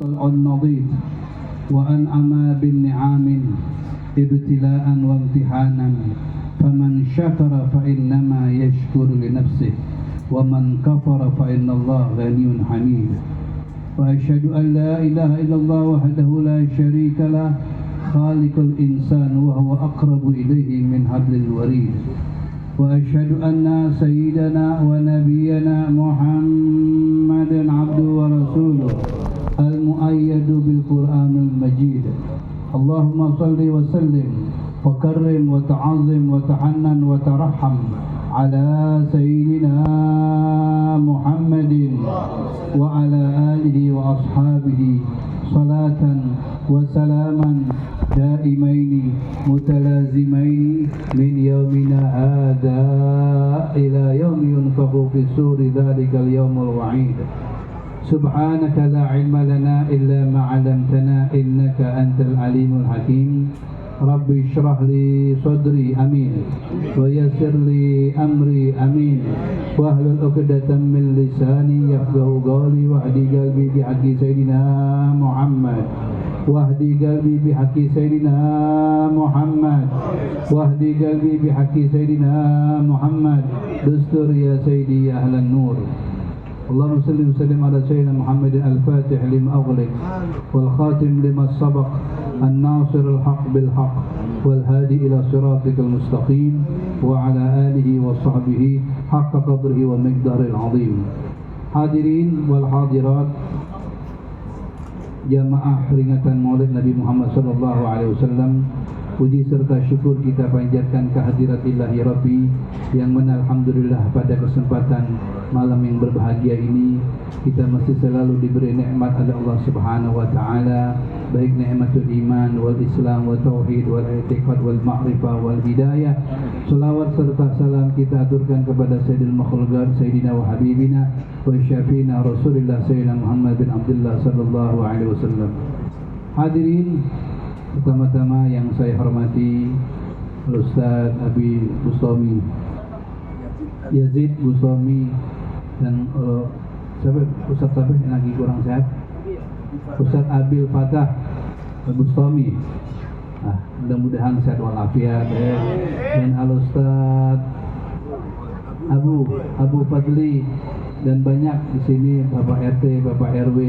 النظيف وأنعم بالنعام ابتلاء وامتحانا فمن شكر فإنما يشكر لنفسه ومن كفر فإن الله غني حميد وأشهد أن لا إله إلا الله وحده لا شريك له خالق الإنسان وهو أقرب إليه من حبل الوريد وأشهد أن سيدنا ونبينا محمد عبده ورسوله المؤيد بالقرآن المجيد اللهم صل وسلم وكرم وتعظم وتحنن وترحم على سيدنا محمد وعلى آله وأصحابه صلاة وسلاما دائمين متلازمين من يومنا هذا إلى يوم ينفخ في الصور ذلك اليوم الوعيد سبحانك لا علم لنا إلا ما علمتنا إنك أنت العليم الحكيم رب اشرح لي صدري أمين ويسر لي أمري أمين واحلل عقدة من لساني يفقهوا قولي واهدي قلبي بحق سيدنا محمد واهدي قلبي بحق سيدنا محمد واهدي قلبي بحق سيدنا محمد دستور يا سيدي يا أهل النور اللهم صل وسلم على سيدنا محمد الفاتح لما أغلق والخاتم لما سبق الناصر الحق بالحق والهادي إلى صراطك المستقيم وعلى آله وصحبه حق قدره ومقداره العظيم. Hadirin wal hadirat jamaah peringatan Maulid Nabi Muhammad sallallahu alaihi wasallam, puji serta syukur kita panjatkan kehadirat Ilahi Rabbi yang mana alhamdulillah pada kesempatan malam yang berbahagia ini kita masih selalu diberi nikmat oleh Allah Subhanahu wa taala, baik nikmatul iman wal Islam wal tauhid wal i'tiqad wal ma'rifah wal hidayah. Selawat serta salam kita aturkan kepada Sayyidil Makhluqat Sayyidina wa Habibina wa Syafiina Rasulullah Sayyidina Muhammad bin Abdullah sallallahu alaihi wasallam. Hadirin, pertama-tama yang saya hormati Ustaz Abi Bustami Yazid Bustami dan Ustaz siapa yang lagi kurang sehat? Ustaz Abil Fatah Bustami. Mudah-mudahan sehat walafiat dan Al-Ustaz Abu Fadli dan banyak di sini Bapak RT, Bapak RW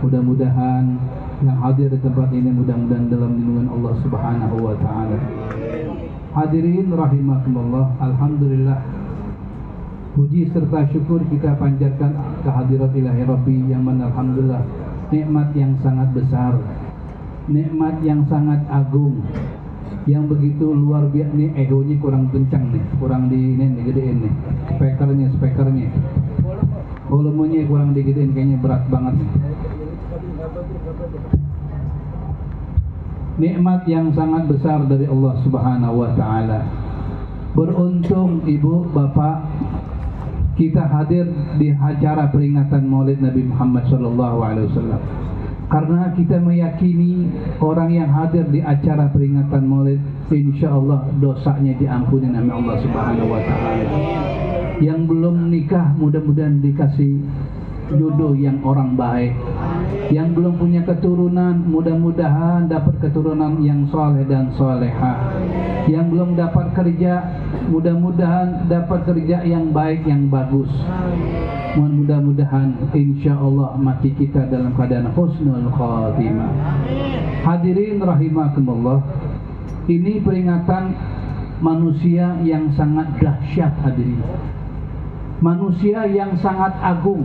mudah-mudahan yang hadir di tempat ini mudah-mudahan dalam lindungan Allah Subhanahu wa taala. Hadirin rahimakumullah, alhamdulillah puji serta syukur kita panjatkan kehadirat Ilahi Rabbi yang mana alhamdulillah nikmat yang sangat besar, nikmat yang sangat agung, yang begitu luar biasa. Nih egonya kurang kencang nih, kurang digedein nih speakernya volumenya kurang digedein, kayaknya berat banget nih. Nikmat yang sangat besar dari Allah Subhanahu wa taala. Beruntung ibu bapak kita hadir di acara peringatan Maulid Nabi Muhammad sallallahu alaihi wasallam. Karena kita meyakini orang yang hadir di acara peringatan Maulid insyaallah dosanya diampuni oleh Allah Subhanahu wa taala. Yang belum nikah mudah-mudahan dikasih jodoh yang orang baik. Yang belum punya keturunan mudah-mudahan dapat keturunan yang soleh dan solehah. Yang belum dapat kerja mudah-mudahan dapat kerja yang baik yang bagus. Mudah-mudahan insyaallah mati kita dalam keadaan husnul khatimah. Hadirin rahimakumullah, ini peringatan manusia yang sangat dahsyat hadirin. Manusia yang sangat agung.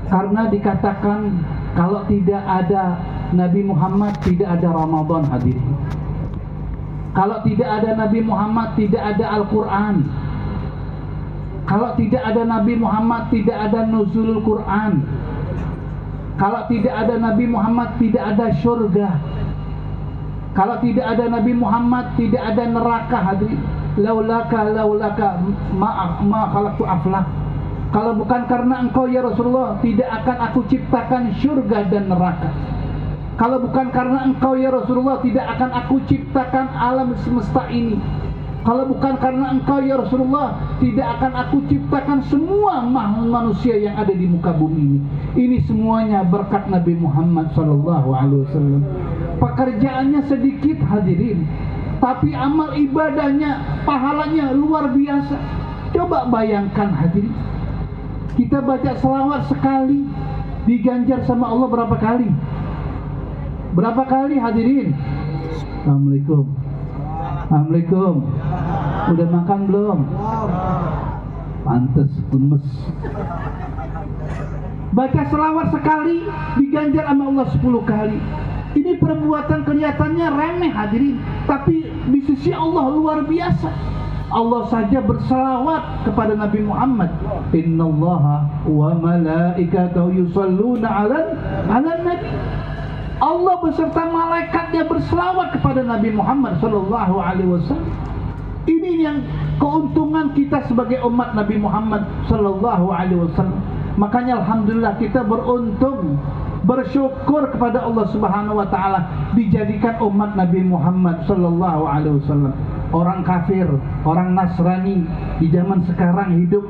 Karena dikatakan kalau tidak ada Nabi Muhammad tidak ada Ramadan hadirin. Kalau tidak ada Nabi Muhammad tidak ada Al-Quran. Kalau tidak ada Nabi Muhammad tidak ada nuzulul Quran. Kalau tidak ada Nabi Muhammad tidak ada surga. Kalau tidak ada Nabi Muhammad tidak ada neraka hadirin. Laulaka ma khalaqtu aflah. Kalau bukan karena engkau ya Rasulullah tidak akan aku ciptakan surga dan neraka. Kalau bukan karena engkau ya Rasulullah tidak akan aku ciptakan alam semesta ini. Kalau bukan karena engkau ya Rasulullah, tidak akan aku ciptakan semua manusia yang ada di muka bumi ini. Ini semuanya berkat Nabi Muhammad SAW. Pekerjaannya sedikit hadirin, tapi amal ibadahnya, pahalanya luar biasa. Coba bayangkan hadirin, kita baca selawat sekali diganjar sama Allah berapa kali? Berapa kali hadirin? Assalamualaikum. Assalamualaikum. Udah makan belum? Pantes lemes. Baca selawat sekali diganjar sama Allah 10 kali. Ini perbuatan kelihatannya remeh hadirin, tapi di sisi Allah luar biasa. Allah saja berselawat kepada Nabi Muhammad. Innallaha wa malaikatahu yusholluna 'alan nabi. Allah beserta malaikatnya berselawat kepada Nabi Muhammad SAW. Ini yang keuntungan kita sebagai umat Nabi Muhammad SAW. Makanya alhamdulillah kita beruntung, bersyukur kepada Allah Subhanahu wa taala dijadikan umat Nabi Muhammad SAW. Orang kafir, orang Nasrani di zaman sekarang hidup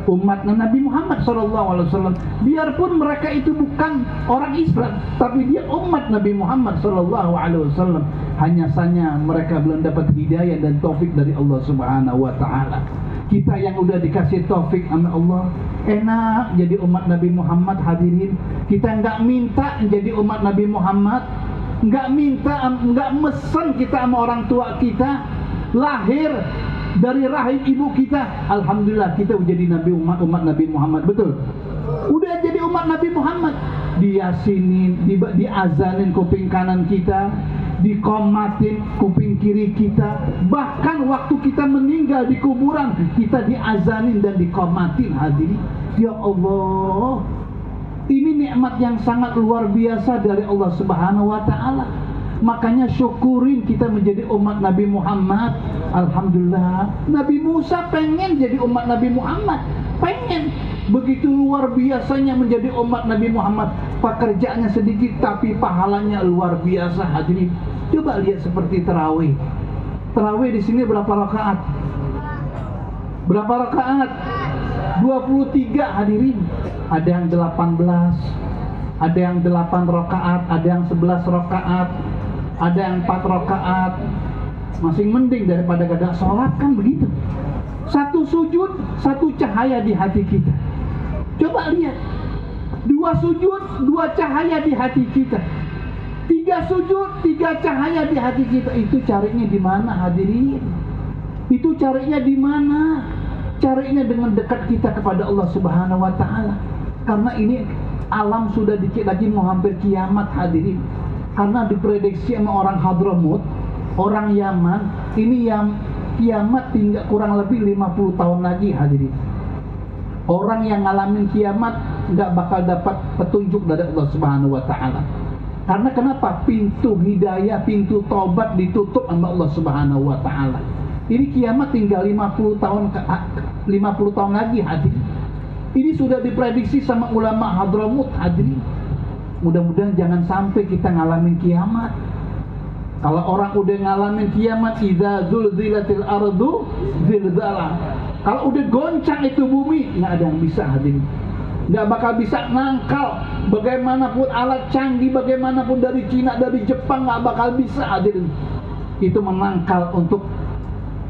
umat Nabi Muhammad SAW. Biarpun mereka itu bukan orang Islam, tapi dia umat Nabi Muhammad SAW. Hanya saja mereka belum dapat hidayah dan taufik dari Allah Subhanahu wa taala. Kita yang udah dikasih taufik sama Allah, enak jadi umat Nabi Muhammad hadirin. Kita nggak minta jadi umat Nabi Muhammad, nggak minta, nggak mesen kita sama orang tua kita, lahir dari rahim ibu kita, alhamdulillah kita jadi umat Nabi Muhammad. Betul? Udah jadi umat Nabi Muhammad. Diasinin, diazanin kuping kanan kita, dikomatin kuping kiri kita, bahkan waktu kita meninggal di kuburan kita diazanin dan dikomatin hadirin. Ya Allah, ini nikmat yang sangat luar biasa dari Allah Subhanahu wa taala. Makanya syukurin kita menjadi umat Nabi Muhammad. Alhamdulillah. Nabi Musa pengen jadi umat Nabi Muhammad, pengen. Begitu luar biasanya menjadi umat Nabi Muhammad. Pekerjaannya sedikit tapi pahalanya luar biasa hadirin. Coba lihat seperti tarawih. Tarawih di sini berapa rakaat? Berapa rakaat? 23 hadirin. Ada yang 18, ada yang 8 rakaat, ada yang 11 rakaat, ada yang 4 rakaat. Masih mending daripada gak ada sholat, kan begitu. Satu sujud, satu cahaya di hati kita. Coba lihat, 2 sujud, 2 cahaya di hati kita. 3 sujud, 3 cahaya di hati kita. Itu carinya di mana hadirin? Itu carinya di mana? Carinya dengan dekat kita kepada Allah Subhanahu wa taala. Karena ini alam sudah dikit lagi mau hampir kiamat hadirin. Karena diprediksi sama orang Hadramut, orang Yaman, ini yang kiamat tinggal kurang lebih 50 tahun lagi hadirin. Orang yang ngalamin kiamat nggak bakal dapat petunjuk dari Allah Subhanahu wa taala. Karena kenapa? Pintu hidayah, pintu taubat ditutup sama Allah Subhanahu wa taala. Ini kiamat tinggal 50 tahun lagi hadirin. Ini sudah diprediksi sama ulama Hadramut hadirin. Mudah-mudahan jangan sampai kita ngalamin kiamat. Kalau orang udah ngalamin kiamat, idza zulzilatil ardu zilzala. Kalau udah goncang itu bumi, nggak ada yang bisa hadirin. Nggak bakal bisa nangkal. Bagaimanapun alat canggih, bagaimanapun dari Cina, dari Jepang, nggak bakal bisa hadirin. Itu menangkal untuk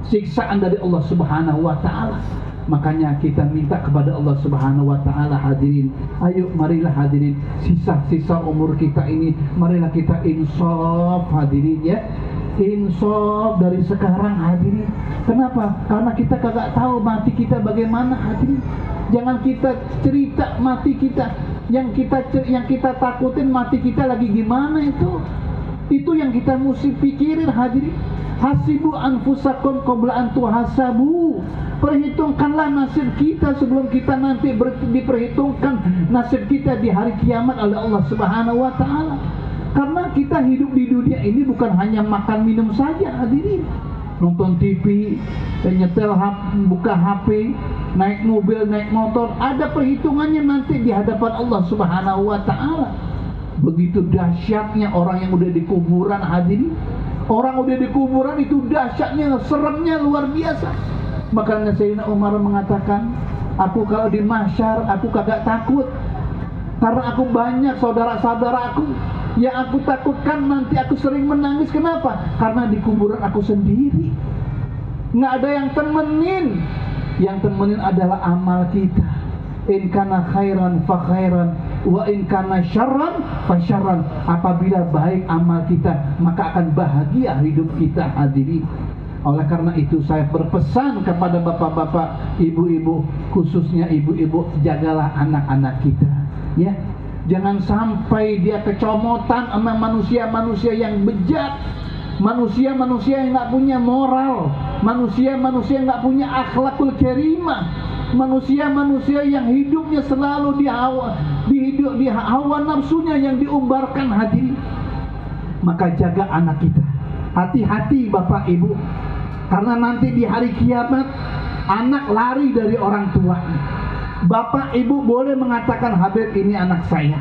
siksaan dari Allah Subhanahu wa taala. Makanya kita minta kepada Allah Subhanahu wa taala hadirin. Ayo marilah hadirin, sisa-sisa umur kita ini marilah kita insaf hadirin ya. Insaf dari sekarang hadirin. Kenapa? Karena kita kagak tahu mati kita bagaimana hadirin. Jangan kita cerita mati kita. Yang kita takutin mati kita lagi gimana itu. Itu yang kita mesti pikirin hadirin. Hasibu anfusakum qabla an tuhasabu. Perhitungkanlah nasib kita sebelum kita nanti diperhitungkan nasib kita di hari kiamat oleh Allah Subhanahu wa taala. Karena kita hidup di dunia ini bukan hanya makan minum saja hadirin. Nonton TV, nyetel buka HP, naik mobil, naik motor, ada perhitungannya nanti di hadapan Allah Subhanahu wa taala. Begitu dahsyatnya orang yang udah di kuburan hadirin. Orang udah di kuburan itu dahsyatnya, seremnya luar biasa. Makanya Sayyidina Umar mengatakan, aku kalau di mahsyar aku kagak takut, karena aku banyak saudara-saudara aku. Yang aku takutkan nanti aku sering menangis. Kenapa? Karena di kuburan aku sendiri, nggak ada yang temenin. Yang temenin adalah amal kita. In kana khairan fa khairan, wa in kana syarran fa syarran. Apabila baik amal kita, maka akan bahagia hidup kita, hadirin. Oleh karena itu saya berpesan kepada bapak-bapak, ibu-ibu, khususnya ibu-ibu, jagalah anak-anak kita, ya. Jangan sampai dia kecomotan sama manusia-manusia yang bejat, manusia-manusia yang nggak punya moral, manusia-manusia yang nggak punya akhlakul karimah, manusia-manusia yang hidupnya selalu di hawa nafsunya yang diumbarkan, hadirin. Maka jaga anak kita. Hati-hati bapak ibu, karena nanti di hari kiamat anak lari dari orang tuanya. Bapak ibu boleh mengatakan Habib ini anak saya,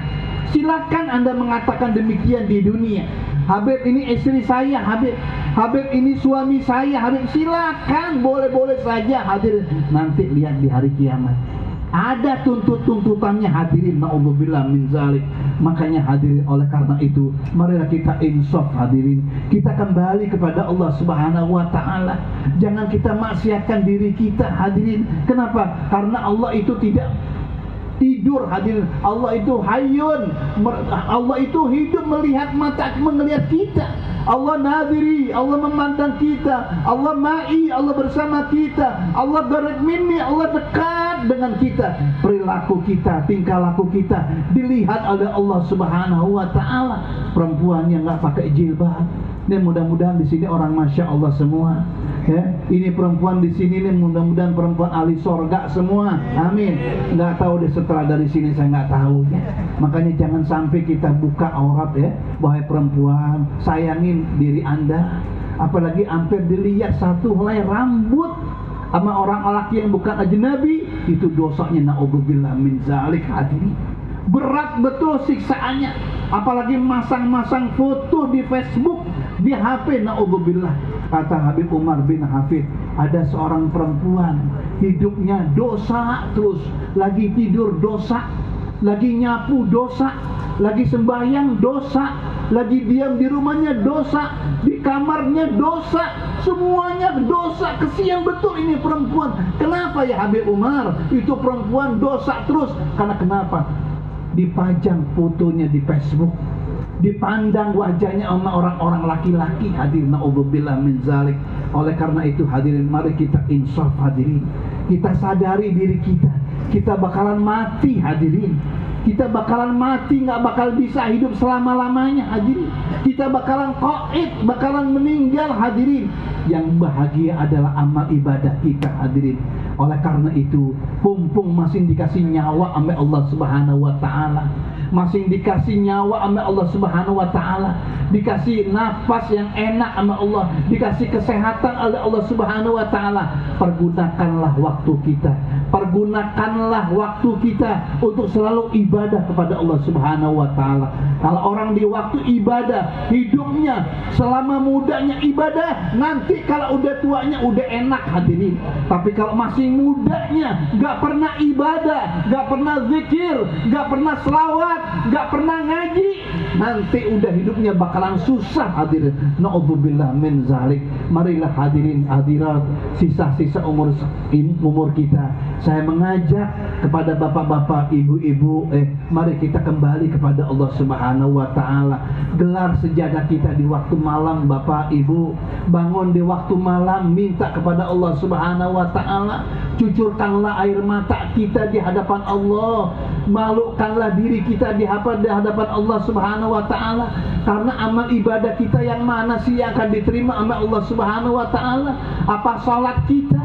silakan anda mengatakan demikian di dunia. Habib ini istri saya, Habib ini suami saya, Habib, silakan, boleh-boleh saja, hadirin. Nanti lihat di hari kiamat ada tuntutannya, hadirin. Na'udzubillah min zalik. Makanya hadirin, oleh karena itu marilah kita insaf, hadirin. Kita kembali kepada Allah Subhanahu wa taala. Jangan kita maksiatkan diri kita, hadirin. Kenapa? Karena Allah itu tidak tidur, hadirin. Allah itu hayyun. Allah itu hidup, melihat kita. Allah nadiri, Allah memandang kita. Allah ma'i, Allah bersama kita. Allah barik minni, Allah dekat dengan kita. Perilaku kita, tingkah laku kita dilihat oleh Allah Subhanahu wa taala. Perempuan yang nggak pakai jilbab, ini mudah-mudahan di sini orang masya Allah semua. Ya, ini perempuan di sini nih, mudah-mudahan perempuan ahli sorga semua. Amin. Nggak tahu deh setelah dari sini, saya nggak tahu ya. Makanya jangan sampai kita buka aurat ya, wahai perempuan. Sayangin diri anda. Apalagi hampir dilihat satu helai rambut sama orang laki yang bukan ajnabi, itu dosanya na'udzubillah min zalik, hadirin. Berat betul siksaannya. Apalagi masang-masang foto di Facebook, di HP, na'udzubillah. Kata Habib Umar bin Hafid, ada seorang perempuan hidupnya dosa terus, lagi tidur dosa, lagi nyapu dosa, lagi sembahyang dosa, lagi diam di rumahnya dosa, di kamarnya dosa, semuanya dosa. Kesian betul ini perempuan. Kenapa ya Habib Umar? Itu perempuan dosa terus. Karena kenapa? Dipajang fotonya di Facebook, dipandang wajahnya sama orang-orang laki-laki, hadirin. Na'udzubillah min zalik. Oleh karena itu hadirin, mari kita insaf, hadirin. Kita sadari diri kita bakalan mati, hadirin. Kita bakalan mati, nggak bakal bisa hidup selama-lamanya, hadirin. Kita bakalan qaid, bakalan meninggal, hadirin. Yang bahagia adalah amal ibadah kita, hadirin. Oleh karena itu, mumpung masih dikasih nyawa oleh Allah Subhanahu wa taala, masih dikasih nyawa oleh Allah Subhanahu wa taala, dikasih nafas yang enak oleh Allah, dikasih kesehatan oleh Allah Subhanahu wa taala, pergunakanlah waktu kita. Pergunakanlah waktu kita untuk selalu ibadah kepada Allah Subhanahu wa taala. Kalau orang di waktu ibadah, hidupnya selama mudanya ibadah, nanti kalau udah tuanya udah enak, hadirin. Tapi kalau masih mudanya gak pernah ibadah, gak pernah zikir, gak pernah selawat, gak pernah ngaji, nanti udah hidupnya bakalan susah, hadirin. Na'udzubillah min zalik. Marilah hadirin hadirat, sisa-sisa umur kita, saya mengajak kepada bapak-bapak, ibu-ibu, mari kita kembali kepada Allah Subhanahu wa taala. Gelar sejadah kita di waktu malam, bapak ibu. Bangun di waktu malam, minta kepada Allah Subhanahu wa taala. Cucurkanlah air mata kita di hadapan Allah. Malukanlah diri kita di hadapan Allah Subhanahu wa taala. Karena amal ibadah kita yang mana sih yang akan diterima oleh Allah Subhanahu wa taala? Apa salat kita?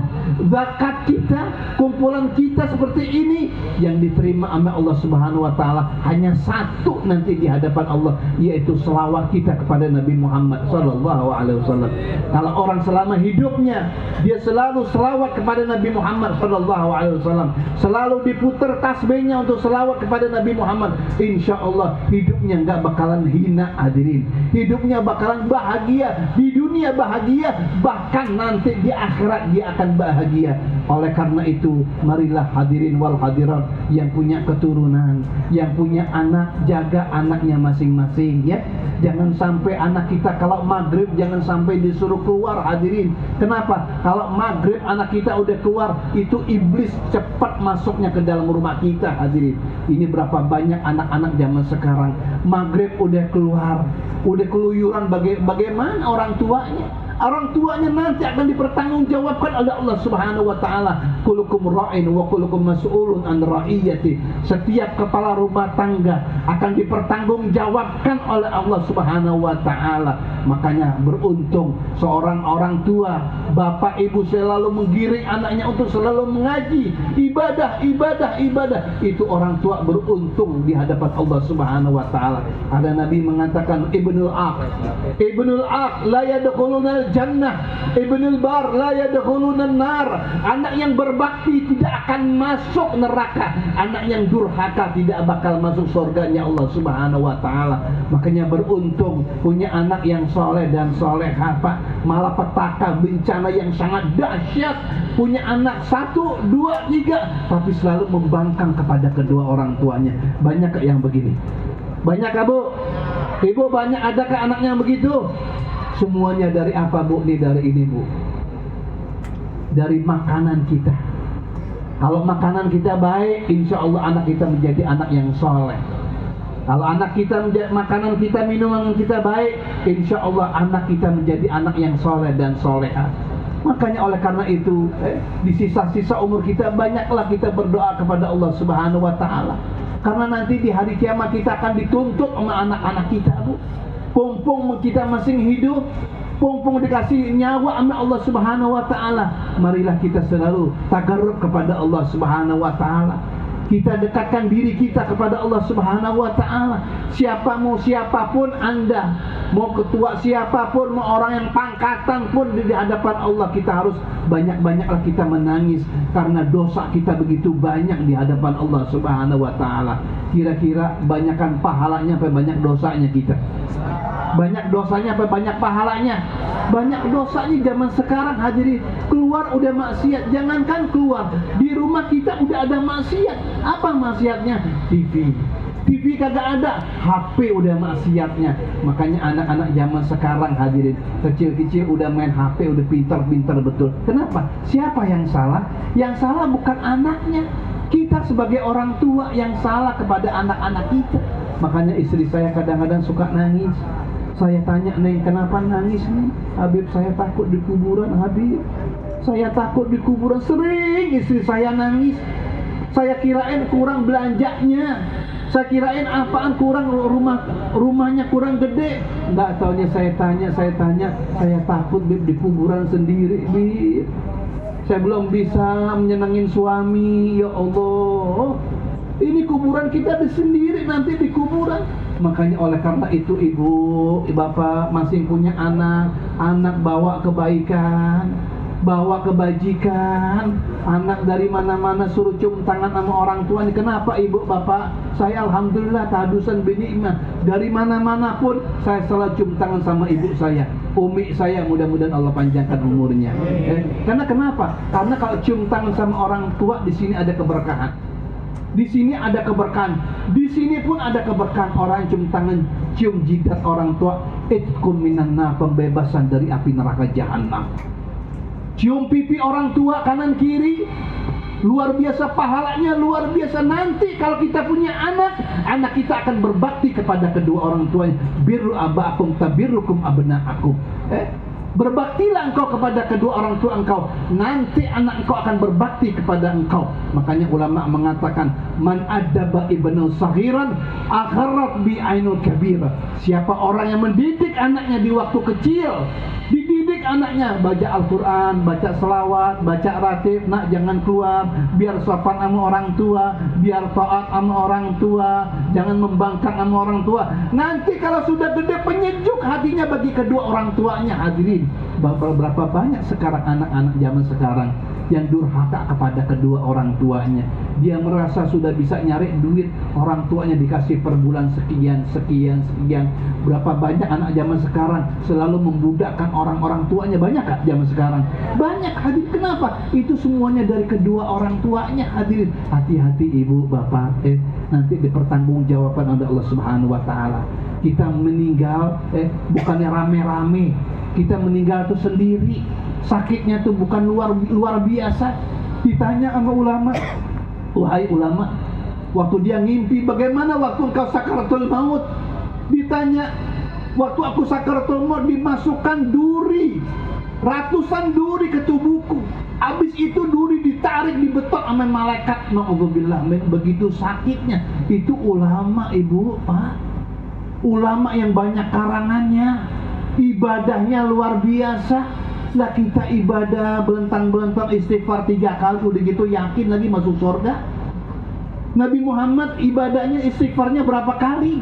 zakat kita, kumpulan kita seperti ini yang diterima oleh Allah Subhanahu wa taala hanya satu nanti di hadapan Allah, yaitu selawat kita kepada Nabi Muhammad sallallahu alaihi wasallam. Kalau orang selama hidupnya dia selalu selawat kepada Nabi Muhammad sallallahu alaihi wasallam, selalu diputar tasbihnya untuk selawat kepada Nabi Muhammad, insya Allah hidupnya nggak bakalan hina hadirin. Hidupnya bakalan bahagia, di dunia bahagia, bahkan nanti di akhirat dia akan bahagia. Oleh karena itu, marilah hadirin wal hadirat yang punya keturunan, yang punya anak, jaga anaknya masing-masing ya. Jangan sampai anak kita kalau maghrib jangan sampai disuruh keluar hadirin. Kenapa? Kalau maghrib anak kita udah keluar, itu iblis cepat masuknya ke dalam rumah kita hadirin. Ini berapa banyak anak-anak zaman sekarang maghrib udah keluar, udah keluyuran. Bagaimana orang tuanya? Orang tuanya nanti akan dipertanggungjawabkan oleh Allah Subhanahu wa taala. Kullukum ra'in wa kullukum mas'ulun an ra'iyati. Setiap kepala rumah tangga akan dipertanggungjawabkan oleh Allah Subhanahu wa taala. Makanya beruntung seorang orang tua, bapak ibu selalu menggiring anaknya untuk selalu mengaji, ibadah. Itu orang tua beruntung di hadapan Allah Subhanahu wa taala. Ada Nabi mengatakan, Ibnul Aq la yadkhuluna jannah, Ibnul Bar la yadkhuluna nar. Anak yang berbakti tidak akan masuk neraka, anak yang durhaka tidak bakal masuk surganya Allah Subhanahu wa taala. Makanya beruntung punya anak yang soleh dan solehah, Pak. Malapetaka, bencana yang sangat dahsyat, punya anak 1, 2, 3 tapi selalu membangkang kepada kedua orang tuanya. Banyak yang begini? Banyak Bu? Ibu banyak adakah anaknya begitu? Semuanya dari apa Bu? Ini dari ini Bu, dari makanan kita. Kalau makanan kita baik, insya Allah anak kita menjadi anak yang soleh. Kalau anak kita makanan kita, minuman kita baik, insya Allah anak kita menjadi anak yang soleh dan soleha. Makanya oleh karena itu di sisa-sisa umur kita banyaklah kita berdoa kepada Allah Subhanahu wa taala. Karena nanti di hari kiamat kita akan dituntut sama anak-anak kita Bu. Pompong kita masih hidup, pompong dikasih nyawa sama Allah Subhanahu wa taala. Marilah kita selalu tagarrub kepada Allah Subhanahu wa taala. Kita dekatkan diri kita kepada Allah Subhanahu wa taala. Siapapun Anda, mau ketua siapapun, mau orang yang pangkatan pun di hadapan Allah, kita harus banyak-banyaklah kita menangis karena dosa kita begitu banyak di hadapan Allah Subhanahu wa taala. Kira-kira banyakkan pahalanya apa banyak dosanya kita? Banyak dosanya apa banyak pahalanya? Banyak dosanya zaman sekarang hadirin. Keluar udah maksiat, jangankan keluar, di rumah kita udah ada maksiat. Apa maksiatnya? TV kagak ada, HP udah maksiatnya. Makanya anak-anak zaman sekarang hadirin, kecil-kecil udah main HP, udah pintar-pintar betul. Kenapa? Siapa yang salah? Yang salah bukan anaknya, kita sebagai orang tua yang salah kepada anak-anak kita. Makanya istri saya kadang-kadang suka nangis. Saya tanya, Neng, kenapa nangis nih? Habib, saya takut di kuburan, Habib. Saya takut di kuburan. Sering istri saya nangis. Saya kirain kurang belanjanya. Saya kirain apaan kurang, rumahnya kurang gede. Enggak taunya saya tanya, saya takut Bib di kuburan sendiri, Bib. Saya belum bisa menyenangin suami, ya Allah. Ini kuburan kita sendiri nanti di kuburan. Makanya oleh karena itu ibu, bapak masih punya anak bawa kebaikan, bawa kebajikan. Anak dari mana-mana suruh cium tangan sama orang tuanya. Kenapa ibu bapak? Saya alhamdulillah tahadusan binikmah. Dari mana-mana pun saya selalu cium tangan sama ibu saya, umi saya, mudah-mudahan Allah panjangkan umurnya. Karena kenapa? Karena kalau cium tangan sama orang tua, di sini ada keberkahan. Di sini ada keberkahan. Di sini pun ada keberkahan. Orang yang cium tangan, cium jidat orang tua, itqum minan nar, pembebasan dari api neraka jahanam. Cium pipi orang tua kanan kiri, luar biasa pahalanya, luar biasa. Nanti kalau kita punya anak kita akan berbakti kepada kedua orang tuanya. Birru abakum tabirrukum abna'akum. Berbaktilah engkau kepada kedua orang tua engkau, nanti anak engkau akan berbakti kepada engkau. Makanya ulama mengatakan, man adaba ibnu saghiran akharat bi ainul kabira. Siapa orang yang mendidik anaknya di waktu kecil, dididik anaknya baca Al-Quran, baca selawat, baca ratib. Nak, jangan keluar, biar sopan sama orang tua, biar taat sama orang tua, jangan membangkang sama orang tua. Nanti kalau sudah gede, penyejuk hatinya bagi kedua orang tuanya. Hadirin, berapa banyak sekarang anak-anak zaman sekarang yang durhaka kepada kedua orang tuanya. Dia merasa sudah bisa nyari duit, orang tuanya dikasih per bulan sekian. Berapa banyak anak zaman sekarang selalu membudakkan orang-orang tuanya. Banyak gak zaman sekarang? Banyak. Hadirin, kenapa? Itu semuanya dari kedua orang tuanya. Hadirin, hati-hati ibu, bapak, nanti dipertanggungjawabkan oleh Allah Subhanahu wa taala. Kita meninggal bukannya rame-rame. Kita meninggal itu sendiri. Sakitnya tuh bukan luar biasa. Ditanya sama ulama, wahai ulama, waktu dia ngimpi, bagaimana waktu engkau sakaratul maut? Ditanya, waktu aku sakaratul maut dimasukkan duri, ratusan duri ke tubuhku. Habis itu duri ditarik, dibetot sama malaikat. Na'udzubillah, begitu sakitnya. Itu ulama, ibu, pak. Ulama yang banyak karangannya, ibadahnya luar biasa. Lah kita ibadah belentang-belentang istighfar 3 kali udah gitu yakin lagi masuk surga. Nabi Muhammad ibadahnya istighfarnya berapa kali?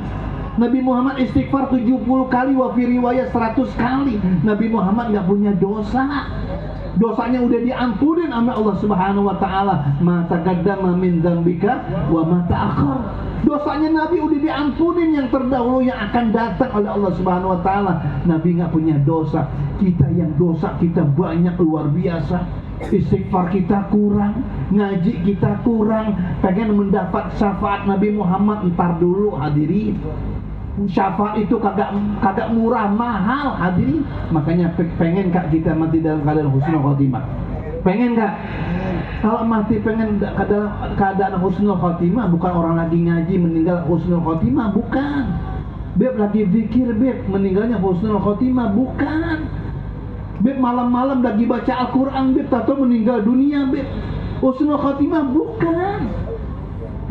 Nabi Muhammad istighfar 70 kali, wa fi riwayat 100 kali. Nabi Muhammad nggak punya dosa. Dosanya udah diampunin sama Allah Subhanahu wa taala. Ma taqaddama min dzambika wa ma ta'akhkhar. Dosanya Nabi udah diampunin, yang terdahulu yang akan datang oleh Allah Subhanahu wa taala. Nabi nggak punya dosa. Kita yang dosa kita banyak luar biasa. Istighfar kita kurang, ngaji kita kurang. Pengen mendapat syafaat Nabi Muhammad, entar dulu hadirin. Syafaat itu kagak murah, mahal hadirin. Makanya pengen kak kita mati dalam keadaan husnul khotimah? Pengen kak? Kalau mati pengen dalam keadaan husnul khotimah, bukan orang lagi ngaji meninggal husnul khotimah, bukan. Beb lagi zikir, beb meninggalnya husnul khotimah, bukan. Beb malam-malam lagi baca Al-Quran, beb tato meninggal dunia, beb husnul khotimah, bukan.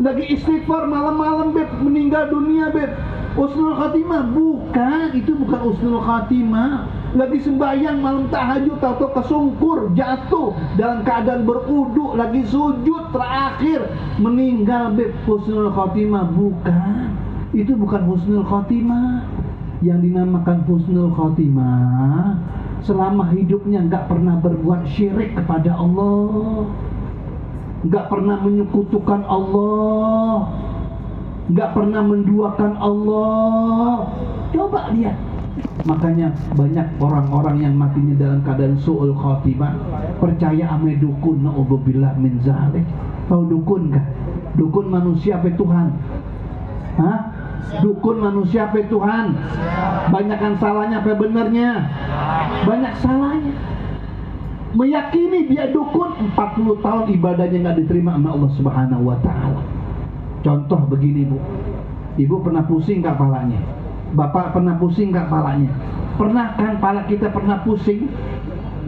Lagi istighfar malam-malam, beb meninggal dunia, beb husnul khatimah, bukan. Itu bukan husnul khatimah. Lagi sembahyang malam tahajud, tahu kesungkur, jatuh dalam keadaan berudu, lagi sujud terakhir meninggal, beb husnul khatimah, bukan. Itu bukan husnul khatimah. Yang dinamakan husnul khatimah, selama hidupnya nggak pernah berbuat syirik kepada Allah, nggak pernah menyekutukan Allah, nggak pernah menduakan Allah. Coba lihat. Makanya banyak orang-orang yang matinya dalam keadaan su'ul khotimah, percaya ame dukun. Na'udzubillah min zalik. Tahu dukun kah? Dukun manusia apa Tuhan? Hah? Dukun manusia apa Tuhan? Banyakan salahnya apa benernya? Banyak salahnya. Meyakini dia dukun, 40 tahun ibadahnya nggak diterima sama Allah Subhanahu wa taala. Contoh begini, Bu. Ibu pernah pusing gak palanya? Bapak pernah pusing gak palanya? Pernah kan pala kita pernah pusing?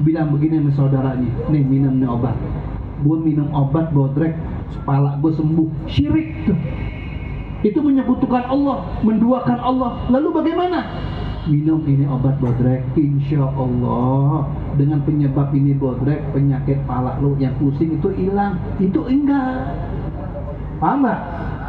Bilang begini sama saudaranya, nih minum nih obat. Bu minum obat bodrek, kepala gue sembuh. Syirik tuh. Itu menyekutukan Allah, menduakan Allah. Lalu bagaimana? Minum ini obat bodrek, insya Allah dengan penyebab ini bodrek, penyakit pala lu yang pusing itu hilang. Itu enggak. Paham gak?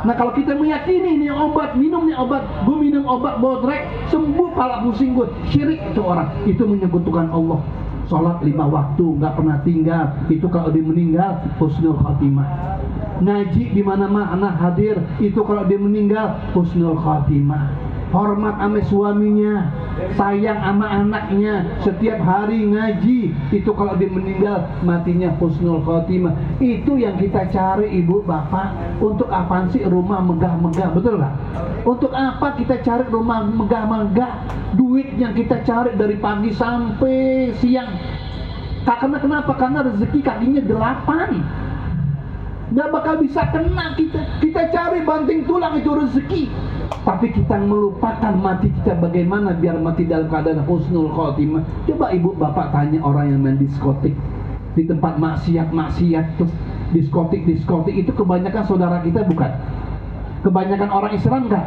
Nah kalau kita meyakini ini obat, minum nih obat, gue minum obat bodrek, sembuh pala pusing gue. Syirik itu orang, itu menyekutukan Allah. Sholat 5 waktu nggak pernah tinggal, itu kalau dia meninggal husnul khatimah. Ngaji di mana-mana hadir, itu kalau dia meninggal husnul khatimah. Hormat sama suaminya, sayang sama anaknya, setiap hari ngaji, itu kalau dia meninggal matinya husnul khatimah. Itu yang kita cari ibu bapak. Untuk apaan sih rumah megah-megah, betul nggak? Untuk apa kita cari rumah megah-megah? Duit yang kita cari dari pagi sampai siang. Karena kenapa? Karena rezeki kakinya 8. Nggak bakal bisa kena kita. Kita cari banting tulang itu rezeki. Tapi kita melupakan mati kita bagaimana biar mati dalam keadaan husnul khotimah. Coba ibu bapak tanya orang yang main diskotik di tempat maksiat tuh, diskotik itu kebanyakan saudara kita bukan? Kebanyakan orang Islam enggak?